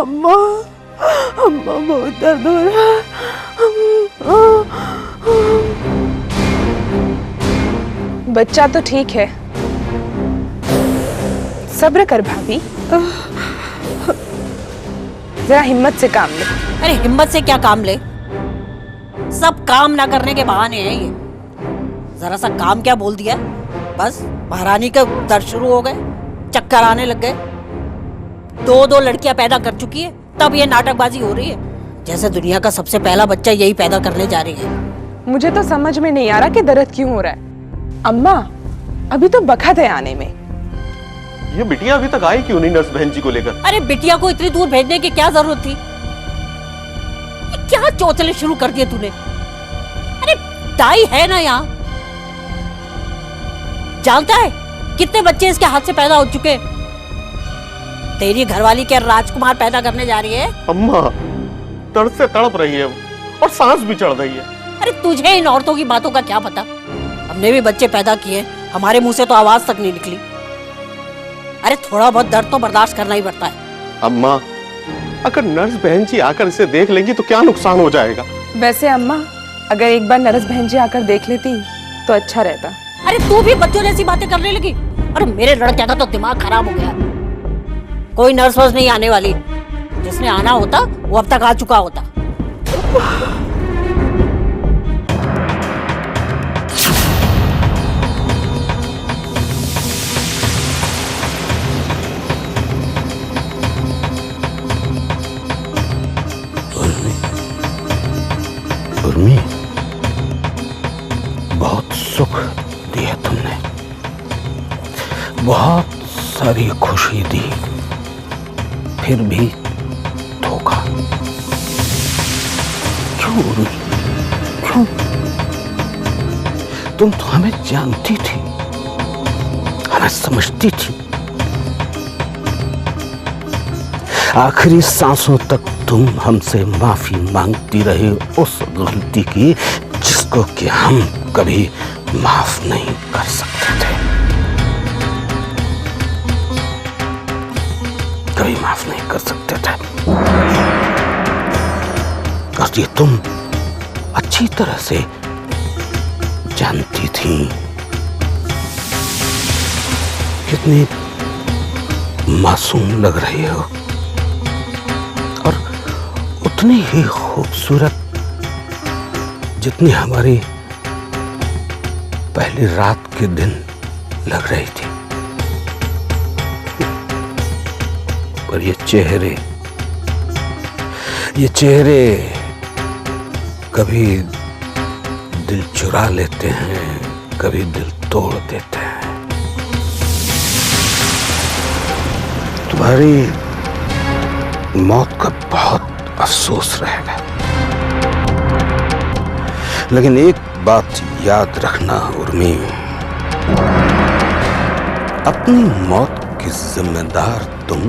अम्मा, अम्मा बहुत दर्द हो रहा है। बच्चा तो ठीक है, सब्र कर भाभी, जरा हिम्मत से काम ले। अरे हिम्मत से क्या काम ले, सब काम ना करने के बहाने हैं ये। जरा सा काम क्या बोल दिया, बस महारानी का दर्द शुरू हो गए, चक्कर आने लग गए। दो लड़कियां पैदा कर चुकी है, तब ये नाटकबाजी हो रही है जैसे दुनिया का सबसे पहला बच्चा यही पैदा करने जा रही है। मुझे तो समझ में नहीं आ रहा कि दर्द क्यों हो रहा है। अम्मा अभी तो बखत है आने में। ये बिटिया अभी तक आई क्यों नहीं नर्स बहन जी को लेकर? अरे बिटिया को इतनी दूर भेजने की क्या जरूरत थी? ये क्या चौचले शुरू कर दिए तूने? अरे दाई है ना यहाँ, जानता है कितने बच्चे इसके हाथ से पैदा हो चुके? तेरी घरवाली क्या राजकुमार पैदा करने जा रही है? अम्मा दर्द से तड़प रही है और सांस भी चढ़ रही है। अरे तुझे इन औरतों की बातों का क्या पता? हमने भी बच्चे पैदा किए, हमारे मुंह से तो आवाज तक नहीं निकली। अरे थोड़ा बहुत दर्द तो बर्दाश्त करना ही पड़ता है। अम्मा अगर नर्स बहन जी आकर इसे देख लेंगी तो क्या नुकसान हो जाएगा? वैसे अम्मा अगर एक बार नर्स बहन जी आकर देख लेती तो अच्छा रहता। अरे तू भी बच्चों जैसी बातें करने लगी। अरे मेरे लड़के का तो दिमाग खराब हो गया। कोई नर्स वर्स नहीं आने वाली, जिसने आना होता वो अब तक आ चुका होता। उर्मी, बहुत सुख दिया तुमने, बहुत सारी खुशी दी, फिर भी धोखा क्यों? क्यों? तुम तो हमें जानती थी, हमें समझती थी। आखिरी सांसों तक तुम हमसे माफी मांगती रहे उस गलती की जिसको कि हम कभी माफ नहीं कर सकते थे, कभी माफ नहीं कर सकते थे। और ये तुम अच्छी तरह से जानती थी। कितनी मासूम लग रही हो और उतनी ही खूबसूरत जितनी हमारी पहली रात के दिन लग रही थी। पर ये चेहरे कभी दिल चुरा लेते हैं, कभी दिल तोड़ देते हैं। तुम्हारी मौत का बहुत अफसोस रहेगा, लेकिन एक बात याद रखना उर्मी, अपनी मौत की जिम्मेदार तुम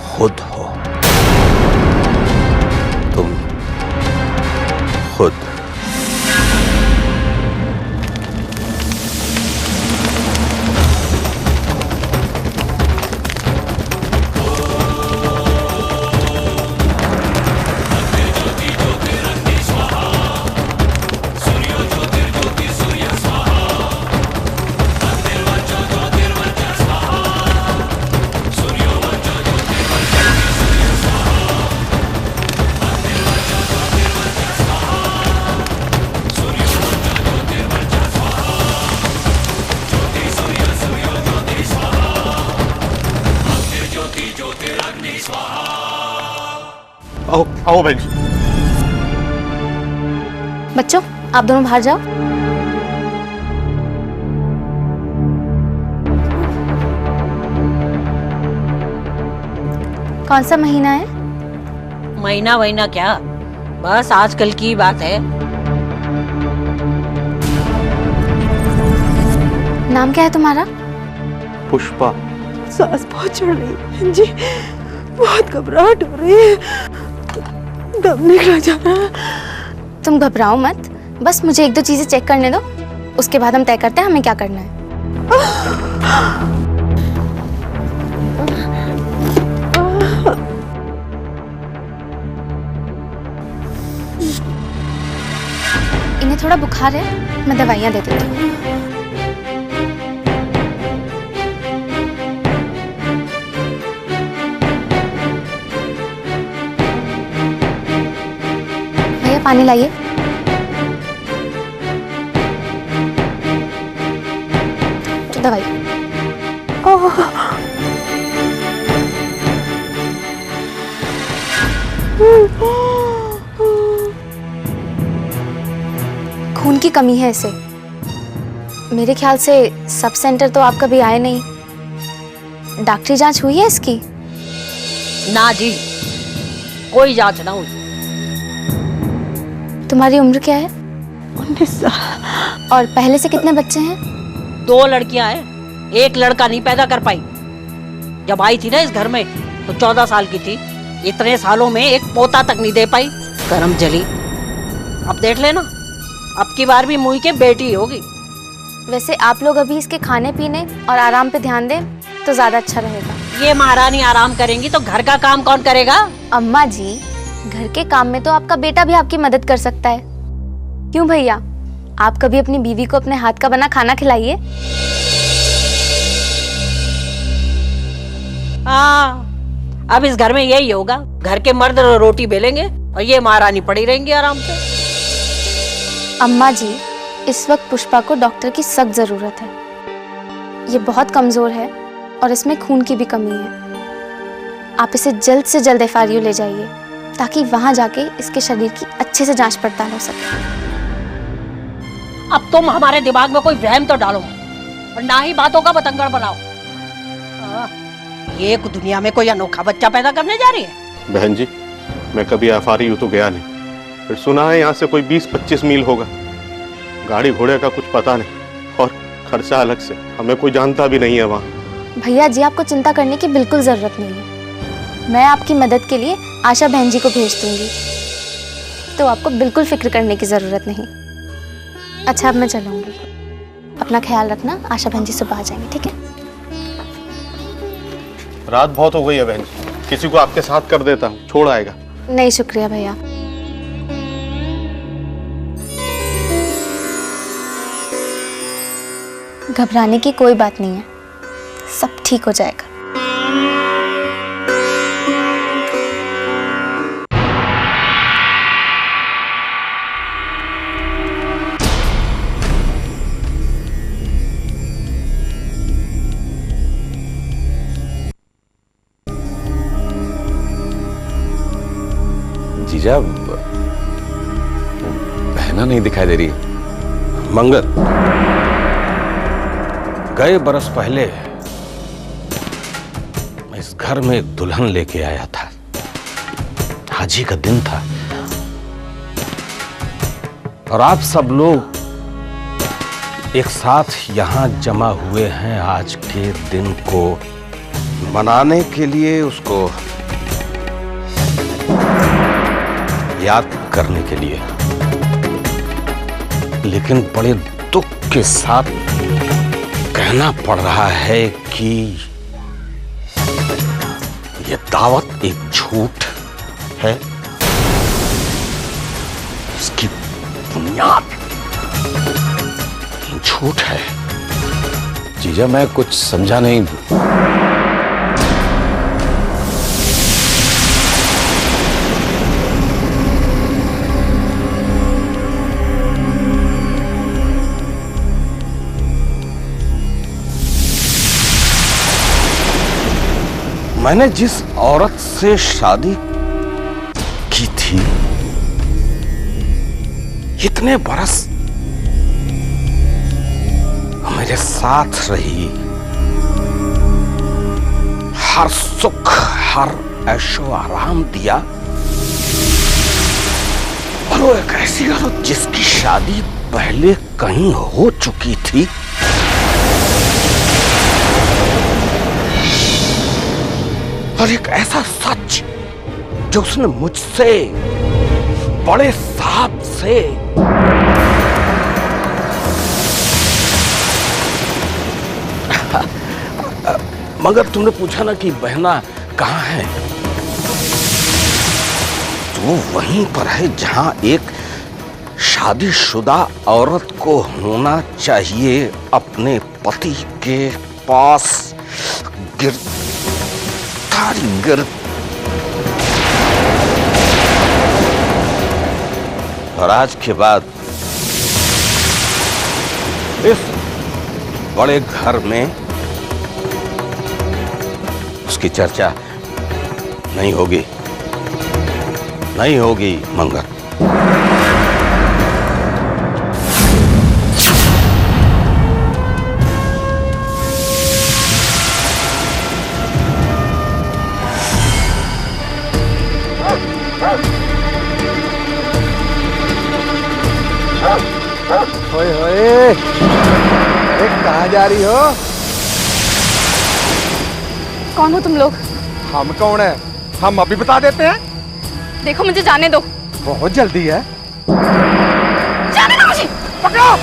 खुद हो। तुम खुद। आओ आओ बहन जी। बच्चों आप दोनों बाहर जाओ। कौन सा महीना है? महीना वहीना क्या, बस आजकल की बात है। नाम क्या है तुम्हारा? पुष्पा। सांस बहुत चढ़ रही है बहन जी, बहुत घबराहट हो रही है, दम निकला जा रहा है। तुम घबराओ मत, बस मुझे एक दो चीजें चेक करने दो, उसके बाद हम तय करते हैं हमें क्या करना है। थोड़ा बुखार है, मैं दवाइयाँ दे देती हूँ। भैया पानी लाइए। तो दवाई। खून की कमी है इसे। मेरे ख्याल से सब सेंटर तो आप कभी आए नहीं। डॉक्टरी जांच हुई है इसकी? ना जी, कोई जांच ना हुई। तुम्हारी उम्र क्या है? 19 साल। और पहले से कितने बच्चे हैं? 2 लड़कियां हैं, एक लड़का नहीं पैदा कर पाई। जब आई थी ना इस घर में तो 14 साल की थी। इतने सालों में एक पोता तक नहीं दे पाई। करम जली। अब देख लेना, अब की बार भी मुई के बेटी होगी। वैसे आप लोग अभी इसके खाने पीने और आराम पे ध्यान दें तो ज्यादा अच्छा रहेगा। ये महारानी आराम करेंगी तो घर का काम कौन करेगा? अम्मा जी, घर के काम में तो आपका बेटा भी आपकी मदद कर सकता है। क्यों भैया, आप कभी अपनी बीवी को अपने हाथ का बना खाना खिलाइए। हाँ, अब इस घर में यही होगा। घर के मर्द रोटी बेलेंगे और ये महारानी पड़ी रहेंगी आराम से। अम्मा जी, इस वक्त पुष्पा को डॉक्टर की सख्त जरूरत है। ये बहुत कमजोर है और इसमें खून की भी कमी है। आप इसे जल्द से जल्द FRU ले जाइए ताकि वहां जाके इसके शरीर की अच्छे से जांच पड़ताल हो सके। अब तुम हमारे दिमाग में कोई वहम तो डालो और ना ही बातों का बतंगड़ बनाओ। ये दुनिया में कोई अनोखा बच्चा पैदा करने जा रही है। बहन जी, मैं कभी FRU तो गया नहीं, फिर सुना है यहाँ से कोई 20-25 मील होगा। गाड़ी घोड़े का कुछ पता नहीं और खर्चा अलग से, हमें कोई जानता भी नहीं है वहाँ। भैया जी, आपको चिंता करने की बिल्कुल जरूरत नहीं है। मैं आपकी मदद के लिए आशा बहन जी को भेज दूंगी, तो आपको बिल्कुल फिक्र करने की जरूरत नहीं। अच्छा, अब मैं चलूंगी। अपना ख्याल रखना। आशा बहन जी सुबह आ जाएंगी, ठीक है? रात बहुत हो गई है बहन जी, किसी को आपके साथ कर देता हूँ, छोड़ आएगा। नहीं शुक्रिया भैया। घबराने की कोई बात नहीं है, सब ठीक हो जाएगा। जीजा, बहना नहीं दिखाई दे रही है। मंगल, गए बरस पहले मैं इस घर में एक दुल्हन लेके आया था। हाजी का दिन था और आप सब लोग एक साथ यहां जमा हुए हैं आज के दिन को मनाने के लिए, उसको याद करने के लिए। लेकिन बड़े दुख के साथ कहना पड़ रहा है कि यह दावत एक झूठ है। इसकी बुनियाद झूठ है। जीजा, मैं कुछ समझा नहीं। मैंने जिस औरत से शादी की थी, इतने बरस मेरे साथ रही, हर सुख हर ऐशो आराम दिया, और वो एक ऐसी औरत जिसकी शादी पहले कहीं हो चुकी थी, और एक ऐसा सच जो उसने मुझसे, बड़े साहब से, मगर तुमने पूछा ना कि बहना कहाँ है, तो वो वहीं पर है जहां एक शादीशुदा औरत को होना चाहिए अपने पति के पास गिरफ्तारी और आज के बाद इस बड़े घर में उसकी चर्चा नहीं होगी, नहीं होगी मंगल। ओए होए, कहाँ जा रही हो? कौन हो तुम लोग? हम कौन है? हम अभी बता देते हैं। देखो मुझे जाने दो। बहुत जल्दी है। जाने दो मुझे। पकड़ो।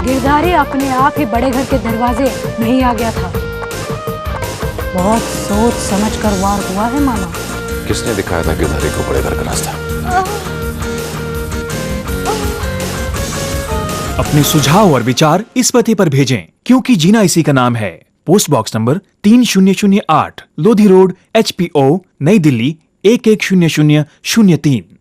गिरधारी अपने आप ही बड़े घर के दरवाजे नहीं आ गया था। बहुत सोच समझ कर वार हुआ है मामा। किसने दिखाया था गिरधारी को बड़े घर का रास्ता? अपने सुझाव और विचार इस पते पर भेजें, क्योंकि जीना इसी का नाम है। Post box number 3008, Lodhi road, HPO, नई दिल्ली 110003।